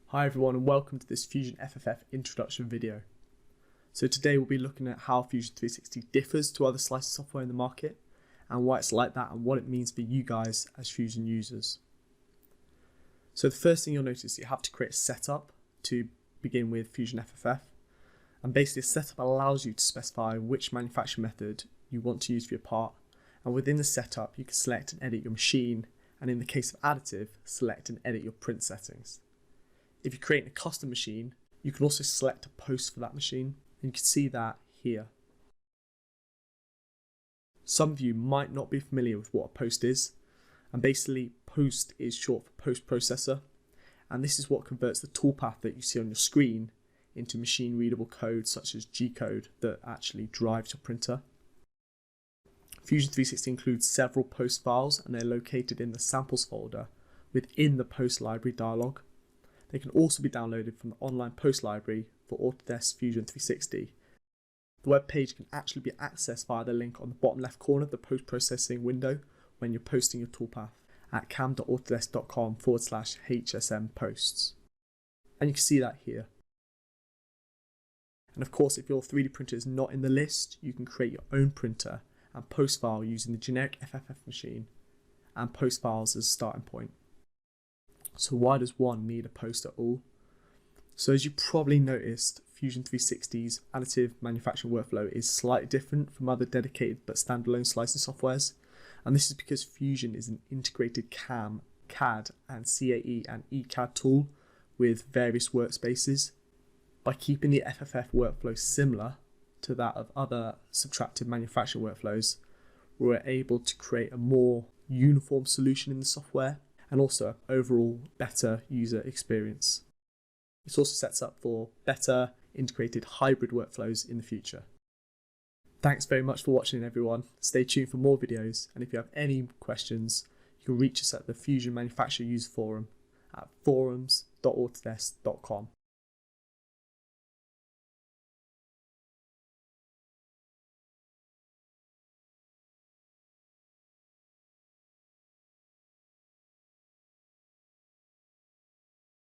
Hi everyone and welcome to this Fusion FFF introduction video. So today we'll be looking at how Fusion 360 differs to other slicing software in the market and why it's like that and what it means for you guys as Fusion users. So the first thing you'll notice is you have to create a setup to begin with Fusion FFF, and basically a setup allows you to specify which manufacturing method you want to use for your part, and within the setup you can select and edit your machine, and in the case of additive, select and edit your print settings. If you're creating a custom machine, you can also select a post for that machine, and you can see that here. Some of you might not be familiar with what a post is, and basically post is short for post processor, and this is what converts the toolpath that you see on your screen into machine readable code such as G-code that actually drives your printer. Fusion 360 includes several post files, and they're located in the samples folder within the post library dialog. They can also be downloaded from the online post library for Autodesk Fusion 360. The web page can actually be accessed via the link on the bottom left corner of the post-processing window when you're posting your toolpath at cam.autodesk.com/HSM posts. And you can see that here. And of course, if your 3D printer is not in the list, you can create your own printer and post file using the generic FFF machine and post files as a starting point. So why does one need a post at all? So as you probably noticed, Fusion 360's additive manufacturing workflow is slightly different from other dedicated but standalone slicing softwares, and this is because Fusion is an integrated CAM, CAD and CAE and ECAD tool with various workspaces. By keeping the FFF workflow similar to that of other subtractive manufacturing workflows, we're able to create a more uniform solution in the software and also overall better user experience. It also sets up for better integrated hybrid workflows in the future. Thanks very much for watching everyone. Stay tuned for more videos, and if you have any questions, you can reach us at the Fusion Manufacturer User Forum at forums.autodesk.com.